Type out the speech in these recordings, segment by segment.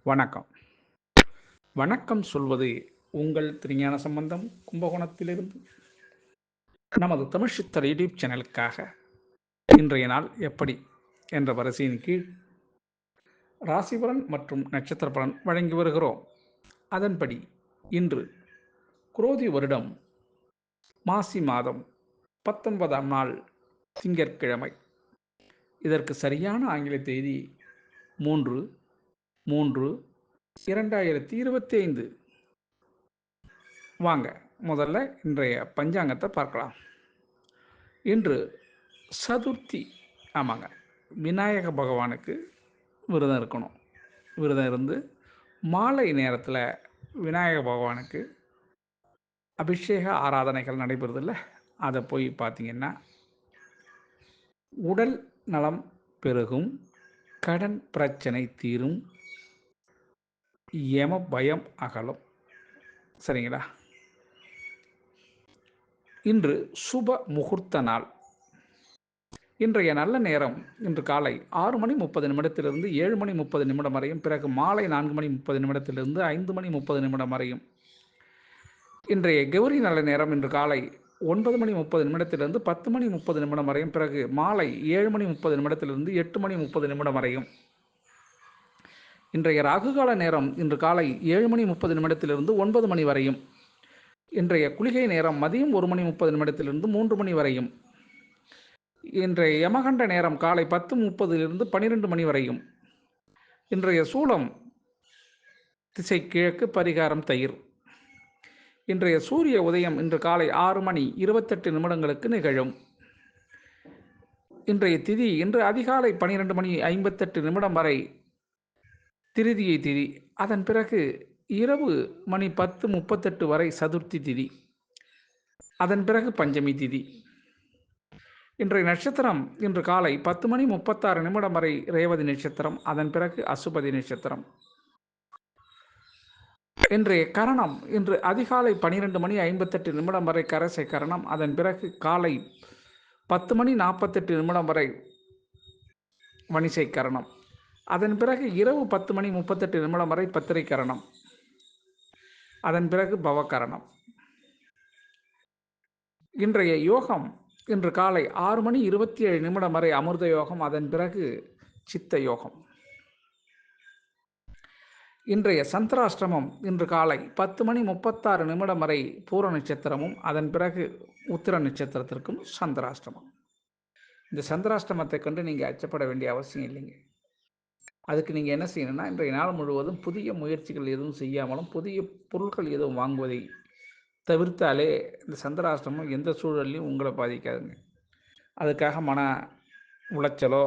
வணக்கம். வணக்கம் சொல்வது உங்கள் திருஞான சம்பந்தம் கும்பகோணத்திலிருந்து. நமது தமிழ் சித்தர் யூடியூப் சேனலுக்காக இன்றைய நாள் எப்படி என்ற வரிசையின் கீழ் ராசி பலன் மற்றும் நட்சத்திர பலன் வழங்கி வருகிறோம். அதன்படி இன்று குரோதி வருடம் மாசி மாதம் 19ஆம் நாள் திங்கட்கிழமை. இதற்கு சரியான ஆங்கில தேதி 3/3/2025. வாங்க முதல்ல இன்றைய பஞ்சாங்கத்தை பார்க்கலாம். இன்று சதுர்த்தி. ஆமாங்க, விநாயக பகவானுக்கு விரதம் இருக்கணும். விரதம் இருந்து மாலை நேரத்தில் விநாயக பகவானுக்கு அபிஷேக ஆராதனைகள் நடைபெறுதில்ல, அதை போய் பார்த்தீங்கன்னா உடல் நலம் பெருகும், கடன் பிரச்சனை தீரும், யம பயம் அகலும். சரிங்களா? இன்று சுப முகூர்த்த நாள். இன்றைய நல்ல நேரம் இன்று காலை 6:30 7:30 வரையும், பிறகு மாலை 4:30 5:30 வரையும். இன்றைய கௌரி நல்ல நேரம் இன்று காலை 9:30 10:30 வரையும், பிறகு மாலை 7:30 8:30 வரையும். இன்றைய ராகுகால நேரம் இன்று காலை 7:30 9 மணி வரையும். இன்றைய குளிகை நேரம் மதியம் 1:30 3 மணி வரையும். இன்றைய யமகண்ட நேரம் காலை 10:30 12 மணி வரையும். இன்றைய சூலம் திசை கிழக்கு, பரிகாரம் தயிர். இன்றைய சூரிய உதயம் இன்று காலை 6:28 நிகழும். இன்றைய திதி இன்று அதிகாலை 12:58 வரை திருதியை திதி. அதன் பிறகு இரவு மணி 10:38 வரை சதுர்த்தி திதி. அதன் பிறகு பஞ்சமி திதி. இன்றைய நட்சத்திரம் இன்று காலை 10:36 வரை ரேவதி நட்சத்திரம். அதன் பிறகு அசுபதி நட்சத்திரம். இன்றைய கரணம் இன்று அதிகாலை 12:58 வரை கரசை கரணம். அதன் பிறகு காலை 10:48 வரை வணிசை கரணம். அதன் பிறகு இரவு 10:38 வரை பத்திரை கரணம். அதன் பிறகு பவகரணம். இன்றைய யோகம் இன்று காலை 6:27 வரை அமிர்த யோகம். அதன் பிறகு சித்த யோகம். இன்றைய சந்திராஷ்டமம் இன்று காலை 10:36 வரை பூர நட்சத்திரமும், அதன் பிறகு உத்திர நட்சத்திரத்திற்கும் சந்திராஷ்டமம். இந்த சந்திராஷ்டமத்தை கண்டு நீங்கள் அச்சப்பட வேண்டிய அவசியம் இல்லைங்க. அதுக்கு நீங்கள் என்ன செய்யணும்னா, இன்றைய நாள் முழுவதும் புதிய முயற்சிகள் எதுவும் செய்யாமலும் புதிய பொருட்கள் எதுவும் வாங்குவதை தவிர்த்தாலே இந்த சந்திராஷ்டமம் எந்த சூழல்லையும் உங்களை பாதிக்காதுங்க. அதுக்காக மன உளைச்சலோ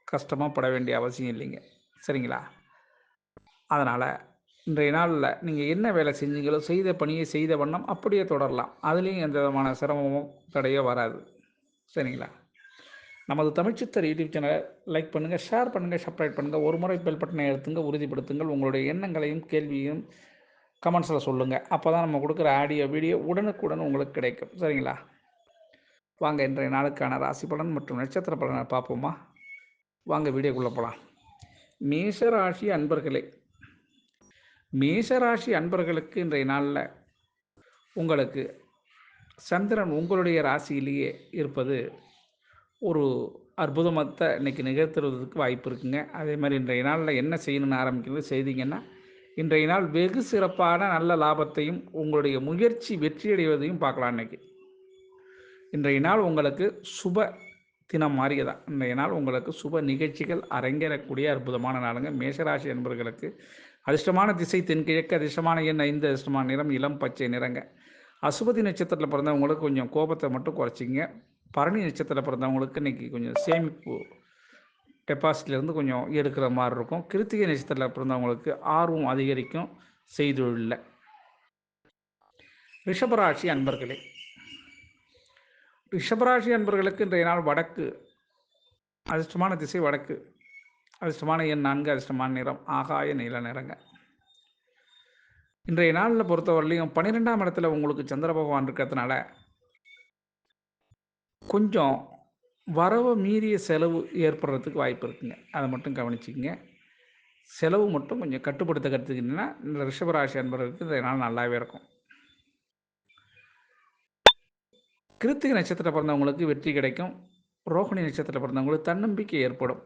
கஷ்டமோ பட வேண்டிய அவசியம் இல்லைங்க. சரிங்களா? அதனால் இன்றைய நாளில் நீங்கள் என்ன வேலை செஞ்சீங்களோ செய்த பணியை செய்த வண்ணம் அப்படியே தொடரலாம். அதுலேயும் எந்த விதமான சிரமமோ தடையோ வராது. சரிங்களா? நமது தமிழ்ச்சித்தர் யூடியூப் சேனலை லைக் பண்ணுங்கள், ஷேர் பண்ணுங்கள், சப்ஸ்கிரைப் பண்ணுங்கள். ஒரு முறை பெல் பட்டனை எடுத்துங்க, உறுதிப்படுத்துங்கள். உங்களுடைய எண்ணங்களையும் கேள்வியும் கமெண்ட்ஸில் சொல்லுங்கள். அப்போ தான் நம்ம கொடுக்குற ஆடியோ வீடியோ உடனுக்குடன் உங்களுக்கு கிடைக்கும். சரிங்களா? வாங்க இன்றைய நாளுக்கான ராசி பலன் மற்றும் நட்சத்திர பலனை பார்ப்போமா? வாங்க வீடியோக்குள்ளே போகலாம். மேஷராசி அன்பர்களே, மேஷராசி அன்பர்களுக்கு இன்றைய நாளில் உங்களுக்கு சந்திரன் உங்களுடைய ராசியிலேயே இருப்பது ஒரு அற்புதமத்தை இன்றைக்கி நிகழ்த்துறதுக்கு வாய்ப்பு இருக்குங்க. அதே மாதிரி இன்றைய நாளில் என்ன செய்யணும்னு ஆரம்பிக்கிறது செய்தீங்கன்னா, இன்றைய நாள் வெகு சிறப்பான நல்ல லாபத்தையும் உங்களுடைய முயற்சி வெற்றியடைவதையும் பார்க்கலாம். இன்றைய நாள் உங்களுக்கு சுப தினம் மாறியதான். இன்றைய நாள் உங்களுக்கு சுப நிகழ்ச்சிகள் அரங்கேறக்கூடிய அற்புதமான நாளுங்க. மேஷராசி என்பவர்களுக்கு அதிர்ஷ்டமான திசை தென்கிழக்கு, அதிர்ஷ்டமான எண் 5, அதிர்ஷ்டமான நிறம் இளம் பச்சை நிறங்க. அசுபதி நட்சத்திரத்தில் பிறந்தவங்களுக்கு கொஞ்சம் கோபத்தை மட்டும் குறைச்சிங்க. பரணி நட்சத்திரத்தில் பிறந்தவங்களுக்கு இன்றைக்கி கொஞ்சம் சேமிப்பு டெபாசிட்லேருந்து கொஞ்சம் எடுக்கிற மாதிரி இருக்கும். கிருத்திகை நட்சத்திரத்தில் பிறந்தவங்களுக்கு ஆர்வம் அதிகரிக்கும் செய்தொழிலில். ரிஷபராசி அன்பர்களே, ரிஷபராசி அன்பர்களுக்கு இன்றைய நாள் வடக்கு, அதிர்ஷ்டமான திசை வடக்கு, அதிர்ஷ்டமான எண் 4, அதிர்ஷ்டமான நிறம் ஆகாய நீல நிறங்க. இன்றைய நாளில் பொறுத்தவரையிலையும் 12ஆம் இடத்துல உங்களுக்கு சந்திர பகவான் இருக்கிறதுனால கொஞ்சம் வரவு மீறிய செலவு ஏற்படுறதுக்கு வாய்ப்பு இருக்குங்க. அதை மட்டும் கவனிச்சிக்கங்க. செலவு மட்டும் கொஞ்சம் கட்டுப்படுத்த கற்றுக்கிட்டீங்கன்னா இந்த ரிஷபராசி அன்பர்களுக்கு இந்த நாள் நல்லாவே இருக்கும். கிருத்திகை நட்சத்திரத்தில் பிறந்தவங்களுக்கு வெற்றி கிடைக்கும். ரோகிணி நட்சத்திரத்தில் பிறந்தவங்களுக்கு தன்னம்பிக்கை ஏற்படும்.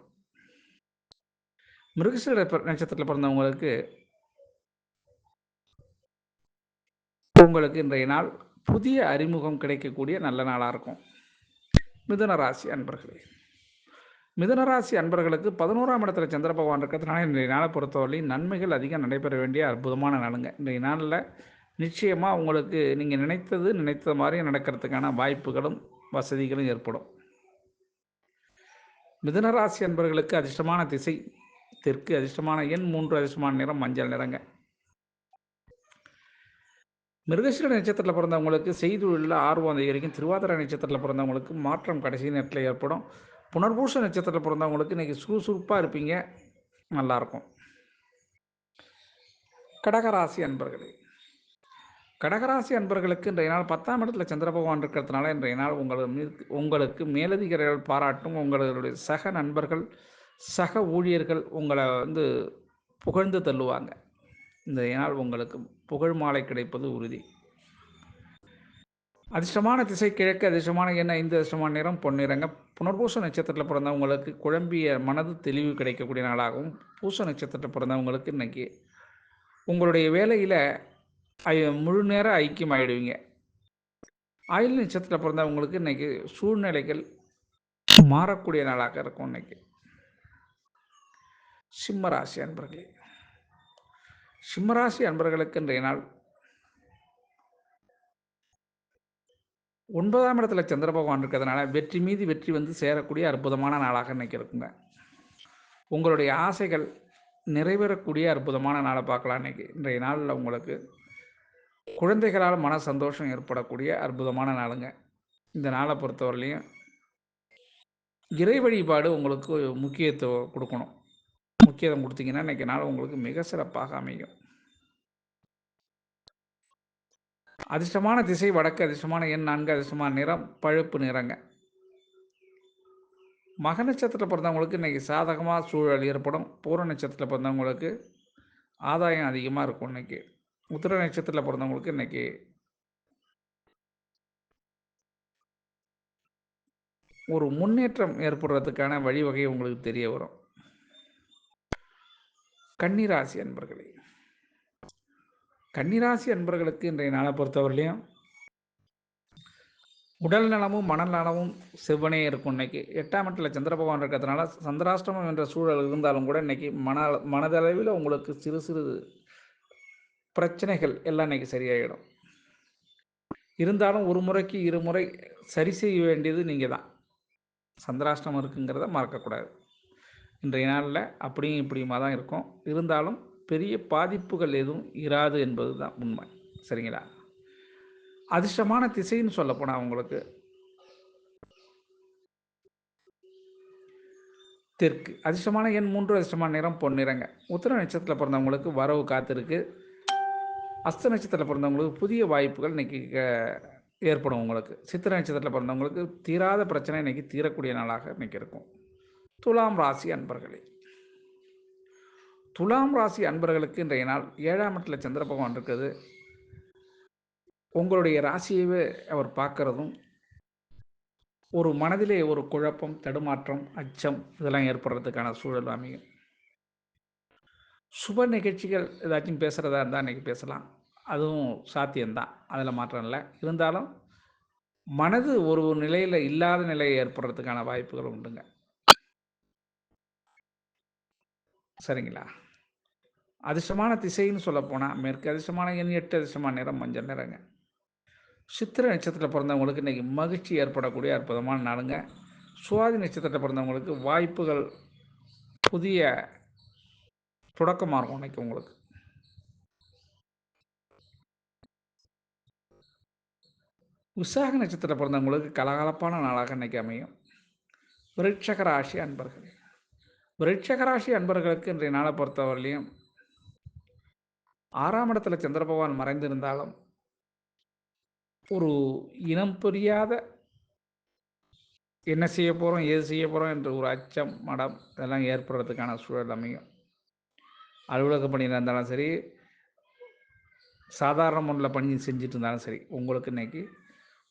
மிருகசீட நட்சத்திரத்தில் பிறந்தவங்களுக்கு உங்களுக்கு இன்றைய நாள் புதிய அறிமுகம் கிடைக்கக்கூடிய நல்ல நாளாக இருக்கும். மிதுன ராசி அன்பர்களே, மிதுனராசி அன்பர்களுக்கு 11ஆம் இடத்துல சந்திர பகவான் இருக்கிறதுனால இன்றைய நாளை பொறுத்தவரை நன்மைகள் அதிகம் நடைபெற வேண்டிய அற்புதமான நாளுங்க. இன்றைய நாளில் நிச்சயமாக உங்களுக்கு நீங்கள் நினைத்தது மாதிரி நடக்கிறதுக்கான வாய்ப்புகளும் வசதிகளும் ஏற்படும். மிதுனராசி அன்பர்களுக்கு அதிர்ஷ்டமான திசை தெற்கு, அதிர்ஷ்டமான எண் 3, அதிர்ஷ்டமான நிறம் மஞ்சள் நிறங்க. மிருகசீட நட்சத்திரத்தில் பிறந்தவங்களுக்கு செய்தொழிலில் ஆர்வம் அதிகரிக்கும். திருவாதிரை நட்சத்திரத்தில் பிறந்தவங்களுக்கு மாற்றம் கடைசி நேரத்தில் ஏற்படும். புனர்பூச நட்சத்திரத்தில் பிறந்தவங்களுக்கு இன்றைக்கி சுறுசுறுப்பாக இருப்பீங்க, நல்லாயிருக்கும். கடகராசி அன்பர்களே, கடகராசி அன்பர்களுக்கு இன்றைய நாள் 10ஆம் இடத்துல சந்திர பகவான் இருக்கிறதுனால இன்றைய நாள் உங்களுக்கு மேலதிகாரிகள் பாராட்டும். உங்களுடைய சக நண்பர்கள், சக ஊழியர்கள் உங்களை புகழ்ந்து தள்ளுவாங்க. இன்றைய நாள் உங்களுக்கு புகழ் மாலை கிடைப்பது உறுதி. அதிர்ஷ்டமான திசை கிழக்கு, அதிர்ஷ்டமான எண் 5, அதிர்ஷ்டமான நிறம் பொன்னிறங்க. புனர்பூச நட்சத்திரத்தில் பிறந்தவங்களுக்கு குழம்பிய மனது தெளிவு கிடைக்கக்கூடிய நாளாகவும், பூச நட்சத்திரத்தில் பிறந்தவங்களுக்கு இன்றைக்கி உங்களுடைய வேலையில் முழு நேர ஐக்கியம் ஆகிடுவீங்க. ஆயுள் நட்சத்திரத்தில் பிறந்தவங்களுக்கு இன்றைக்கி சூழ்நிலைகள் மாறக்கூடிய நாளாக இருக்கும். இன்றைக்கி சிம்மராசி அன்பர்களே, சிம்மராசி அன்பர்களுக்கு இன்றைய நாள் 9ஆம் இடத்துல சந்திர பகவான் இருக்கிறதுனால வெற்றி மீது வெற்றி சேரக்கூடிய அற்புதமான நாளாக இன்றைக்கி இருக்குங்க. உங்களுடைய ஆசைகள் நிறைவேறக்கூடிய அற்புதமான நாளை பார்க்கலாம். இன்றைய நாளில் உங்களுக்கு குழந்தைகளால் மன சந்தோஷம் ஏற்படக்கூடிய அற்புதமான நாளுங்க. இந்த நாளை பொறுத்தவரையிலையும் இறை வழிபாடு உங்களுக்கு முக்கியத்துவம் கொடுக்கணும். முக்கியத்துவம் கொடுத்தீங்கன்னா இன்றைக்கி நாள் உங்களுக்கு மிக சிறப்பாக அமையும். அதிர்ஷ்டமான திசை வடக்கு, அதிர்ஷ்டமான எண் 4, அதிர்ஷ்டமான நிறம் பழுப்பு நிறங்க. மக நட்சத்திரத்தில் பிறந்தவங்களுக்கு இன்றைக்கி சாதகமாக சூழல் ஏற்படும். பூர நட்சத்திரத்தில் பிறந்தவங்களுக்கு ஆதாயம் அதிகமாக இருக்கும். இன்றைக்கி உத்திர நட்சத்திரத்தில் பிறந்தவங்களுக்கு இன்றைக்கி ஒரு முன்னேற்றம் ஏற்படுறதுக்கான வழிவகை உங்களுக்கு தெரிய வரும். கன்னிராசி அன்பர்களே, கன்னிராசி அன்பர்களுக்கு இன்றைய நாளை பொறுத்தவரையிலையும் உடல் நலமும் மனநலமும் செவ்வனே இருக்கும். இன்றைக்கி 8ஆம் இடத்துல சந்திர பகவான் இருக்கிறதுனால சந்திராஷ்டமம் என்ற சூழல் இருந்தாலும் கூட இன்றைக்கி மனதளவில் உங்களுக்கு சிறு சிறு பிரச்சனைகள் எல்லாம் இன்றைக்கி சரியாயிடும். இருந்தாலும் ஒரு முறைக்கு இருமுறை சரி செய்ய வேண்டியது நீங்கள் தான். சந்திராஷ்டமம் இருக்குங்கிறத மறக்கக்கூடாது. இன்றைய நாளில் அப்படியும் இப்படியுமா தான் இருக்கும். இருந்தாலும் பெரிய பாதிப்புகள் எதுவும் இராது என்பது தான் உண்மை. சரிங்களா? அதிர்ஷ்டமான திசைன்னு சொல்லப்போனால் உங்களுக்கு தெற்கு, அதிர்ஷ்டமான எண் 3, அதிர்ஷ்டமான நிறம் பொன்னிறங்க. உத்திர நட்சத்திரத்தில் பிறந்தவங்களுக்கு வரவு காத்திருக்கு. அஸ்த நட்சத்திரத்தில் பிறந்தவங்களுக்கு புதிய வாய்ப்புகள் இன்றைக்கி ஏற்படும். உங்களுக்கு சித்திர நட்சத்திரத்தில் பிறந்தவங்களுக்கு தீராத பிரச்சனை இன்றைக்கி தீரக்கூடிய நாளாக இன்றைக்கி இருக்கும். துலாம் ராசி அன்பர்களே, துலாம் ராசி அன்பர்களுக்கு இன்றைய நாள் 7ஆம் இடத்துல சந்திர பகவான் இருக்குது. உங்களுடைய ராசியவே அவர் பார்க்கறதும் ஒரு மனதிலே ஒரு குழப்பம், தடுமாற்றம், அச்சம் இதெல்லாம் ஏற்படுறதுக்கான சூழல் அமையும். சுப நிகழ்ச்சிகள் ஏதாச்சும் பேசுகிறதா இருந்தால் இன்றைக்கி பேசலாம். அதுவும் சாத்தியம்தான், அதில் மாற்றம் இல்லை. இருந்தாலும் மனது ஒரு நிலையில் இல்லாத நிலை ஏற்படுறதுக்கான வாய்ப்புகள் உண்டுங்க. சரிங்களா? அதிர்ஷ்டமான திசைன்னு சொல்லப்போனால் மேற்கு, அதிர்ஷ்டமான எண் 8, அதிர்ஷ்டமான நிறம் மஞ்சள் நிறங்க. சித்திரை நட்சத்திரத்தில் பிறந்தவங்களுக்கு இன்றைக்கி மகிழ்ச்சி ஏற்படக்கூடிய அற்புதமான நாளுங்க. சுவாதி நட்சத்திரத்தில் பிறந்தவங்களுக்கு வாய்ப்புகள் புதிய தொடக்கமாக இருக்கும் இன்றைக்கி உங்களுக்கு. விசாக நட்சத்திரத்தில் பிறந்தவங்களுக்கு கலகலப்பான நாளாக இன்றைக்கி அமையும். விருட்சக ராசி அன்பர்கள், விருட்சக ராசி அன்பர்களுக்கு இன்றைய நாளை பொறுத்தவரையிலையும் 6ஆம் இடத்துல சந்திர பகவான் மறைந்திருந்தாலும் ஒரு இனம் புரியாத என்ன செய்ய போகிறோம், ஏது செய்ய போகிறோம் என்ற ஒரு அச்சம், மடம் இதெல்லாம் ஏற்படுறதுக்கான சூழல் அமையும். அலுவலக பணியில் இருந்தாலும் சரி, சாதாரண முறையில் பணி செஞ்சுட்டு இருந்தாலும் சரி, உங்களுக்கு இன்றைக்கி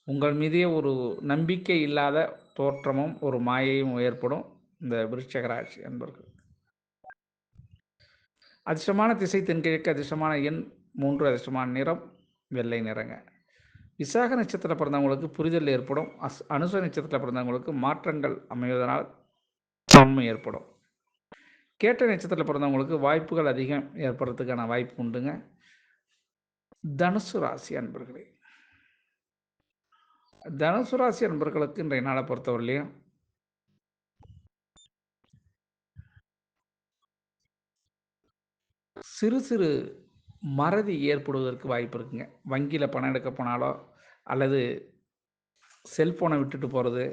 உங்கள் மீதே ஒரு நம்பிக்கை இல்லாத தோற்றமும் ஒரு மாயையும் ஏற்படும் இந்த விருச்சிக ராசி அன்பர்கள். அதிர்ஷ்டமான திசை தென்கிழக்கு, அதிர்ஷ்டமான எண் 3, அதிர்ஷ்டமான நிறம் வெள்ளை நிறங்க. விசாக நட்சத்திரத்தில் பிறந்தவங்களுக்கு புரிதல் ஏற்படும். அனுச நட்சத்திரத்தில் பிறந்தவங்களுக்கு மாற்றங்கள் அமைவதனால் நன்மை ஏற்படும். கேட்ட நட்சத்திரத்தில் பிறந்தவங்களுக்கு வாய்ப்புகள் அதிகம் ஏற்படுறதுக்கான வாய்ப்பு உண்டுங்க. தனுசு ராசி அன்பர்களே, தனுசு ராசி அன்பர்களுக்கு இன்றைய நாளை பொறுத்தவரையிலையும் சிறு சிறு மறதி ஏற்படுவதற்கு வாய்ப்பு இருக்குங்க. வங்கியில் பணம் எடுக்க போனாலோ அல்லது செல்ஃபோனை விட்டுட்டு போகிறது,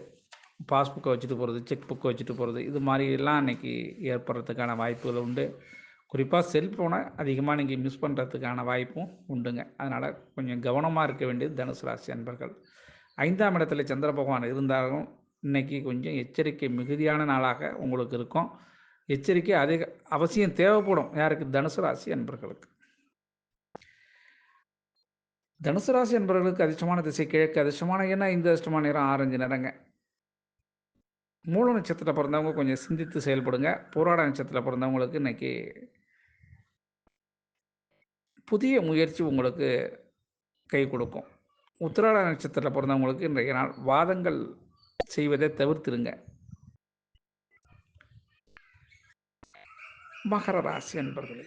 பாஸ்புக்கை வச்சுட்டு போகிறது, செக் புக்கை வச்சுட்டு போகிறது, இது மாதிரிலாம் இன்றைக்கி ஏற்படுறதுக்கான வாய்ப்புகள் உண்டு. குறிப்பாக செல்ஃபோனை அதிகமாக நீங்கள் மிஸ் பண்ணுறதுக்கான வாய்ப்பும் உண்டுங்க. அதனால் கொஞ்சம் கவனமாக இருக்க வேண்டியது தனுசு ராசி அன்பர்கள். 5ஆம் இடத்துல சந்திர பகவான் இருந்தாலும் இன்றைக்கி கொஞ்சம் எச்சரிக்கை மிகுதியான நாளாக உங்களுக்கு இருக்கும். எச்சரிக்கை அதிக அவசியம் தேவைப்படும். யாருக்கு? தனுசு ராசி அன்பர்களுக்கு. தனுசு ராசி அன்பர்களுக்கு அதிர்ஷ்டமான திசை கிழக்கு, அதிர்ஷ்டமான எண்ண 5, அதிர்ஷ்டமான நிறம் ஆரஞ்சு நிறங்க. மூல நட்சத்திரத்தில் பிறந்தவங்க கொஞ்சம் சிந்தித்து செயல்படுங்க. போராட நட்சத்திரத்தில் பிறந்தவங்களுக்கு இன்றைக்கி புதிய முயற்சி உங்களுக்கு கை கொடுக்கும். உத்திராட நட்சத்திரத்தில் பிறந்தவங்களுக்கு இன்றைய நாள் வாதங்கள் செய்வதை தவிர்த்துருங்க. மகர ராசி அன்பர்களே,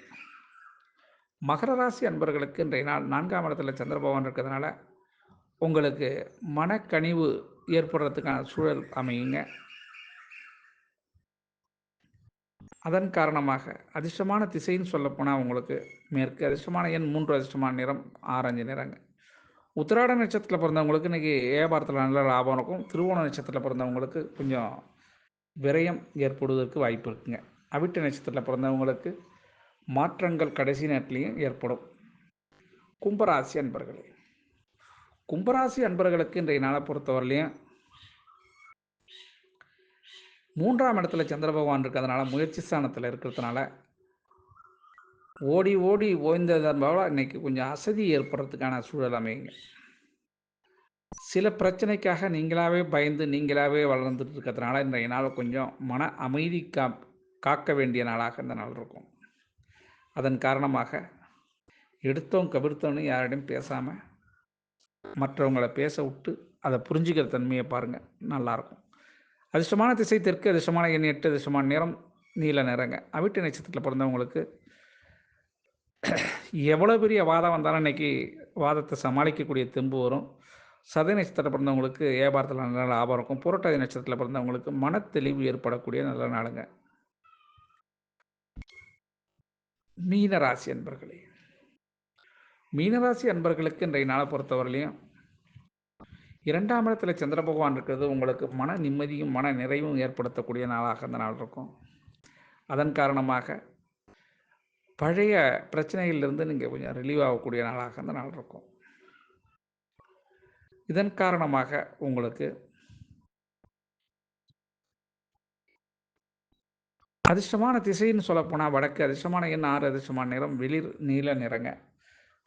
மகர ராசி அன்பர்களுக்கு இன்றைய நாள் 4ஆம் இடத்துல சந்திர பகவான் இருக்கிறதுனால உங்களுக்கு மனக்கனிவு ஏற்படுறதுக்கான சூழல் அமையுங்க. அதன் காரணமாக அதிர்ஷ்டமான திசைன்னு சொல்லப்போனால் உங்களுக்கு மேற்கு, அதிர்ஷ்டமான எண் 3, அதிர்ஷ்டமான நிறம் ஆரஞ்சு நிறங்க. உத்திராட நட்சத்திரத்தில் பிறந்தவங்களுக்கு இன்றைக்கி வியாபாரத்தில் நல்ல லாபம் இருக்கும். திருவோண நட்சத்திரத்தில் பிறந்தவங்களுக்கு கொஞ்சம் விரயம் ஏற்படுவதற்கு வாய்ப்பு இருக்குங்க. அவிட்ட நட்சத்திரத்தில் பிறந்தவங்களுக்கு மாற்றங்கள் கடைசி நேரத்துலையும் ஏற்படும். கும்பராசி அன்பர்களே, கும்பராசி அன்பர்களுக்கு இன்றைய நாளை பொறுத்தவரையிலையும் 3ஆம் இடத்துல சந்திர பகவான் இருக்கிறதுனால முயற்சி ஸ்தானத்தில் இருக்கிறதுனால ஓடி ஓடி ஓய்ந்ததன் போல இன்றைக்கி கொஞ்சம் அசதி ஏற்படுறதுக்கான சூழல் அமையுங்க. சில பிரச்சனைக்காக நீங்களாகவே பயந்து நீங்களாகவே வளர்ந்துட்டு இருக்கிறதுனால இன்றைய நாள் கொஞ்சம் மன அமைதி காக்க வேண்டிய நாளாக இந்த நாள் இருக்கும். அதன் காரணமாக எடுத்தோம் கவிழ்த்தோன்னு யாரிடையும் பேசாமல் மற்றவங்களை பேச விட்டு அதை புரிஞ்சுக்கிற தன்மையை பாருங்கள், நல்லாயிருக்கும். அதிர்ஷ்டமான திசை தெற்கு, அதிர்ஷ்டமான எண் 8, அதிர்ஷ்டமான நிறம் நீல நிறங்க. அவிட்ட நட்சத்திரத்தில் பிறந்தவங்களுக்கு எவ்வளோ பெரிய வாதம் வந்தாலும் இன்றைக்கி வாதத்தை சமாளிக்கக்கூடிய தெம்பு வரும். சதய நட்சத்திரத்தில் பிறந்தவங்களுக்கு வியாபாரத்தில் நல்ல லாபம் இருக்கும். புரட்டாதி நட்சத்திரத்தில் பிறந்தவங்களுக்கு மனத்தெளிவு ஏற்படக்கூடிய நல்ல நாளுங்க. மீனராசி அன்பர்களே, மீனராசி அன்பர்களுக்கு இன்றைய நாளை பொறுத்தவரையிலையும் 2ஆம் இடத்துல சந்திர பகவான் இருக்கிறது உங்களுக்கு மன நிம்மதியும் மன நிறைவும் ஏற்படுத்தக்கூடிய நாளாக அந்த நாள் இருக்கும். அதன் காரணமாக பழைய பிரச்சனைகளிலிருந்து நீங்கள் கொஞ்சம் ரிலீவ் ஆகக்கூடிய நாளாக அந்த நாள் இருக்கும். இதன் காரணமாக உங்களுக்கு அதிர்ஷ்டமான திசைன்னு சொல்லப்போனால் வடக்கு, அதிர்ஷ்டமான எண் 6, அதிர்ஷ்டமான நிறம் வெளிர் நீல நிறங்க.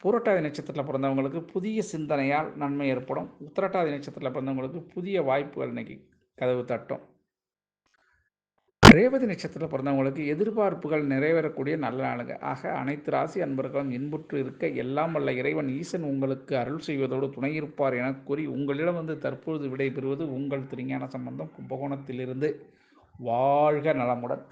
பூரட்டாதி நட்சத்திரத்தில் பிறந்தவங்களுக்கு புதிய சிந்தனையால் நன்மை ஏற்படும். உத்திரட்டாதி நட்சத்திரத்தில் பிறந்தவங்களுக்கு புதிய வாய்ப்புகள் இன்றைக்கி கதவு தட்டும். ரேவதி நட்சத்திரத்தில் பிறந்தவங்களுக்கு எதிர்பார்ப்புகள் நிறைவேறக்கூடிய நல்ல நாளுங்க. ஆக அனைத்து ராசி அன்பர்களும் இன்புற்று இருக்க எல்லாம் வல்ல இறைவன் ஈசன் உங்களுக்கு அருள் செய்வதோடு துணை இருப்பார் என கூறி உங்களிடம் வந்து தற்பொழுது விடைபெறுவது உங்கள் திருஞான சம்பந்தம், கும்பகோணத்திலிருந்து. வாழ்க நலமுடன்.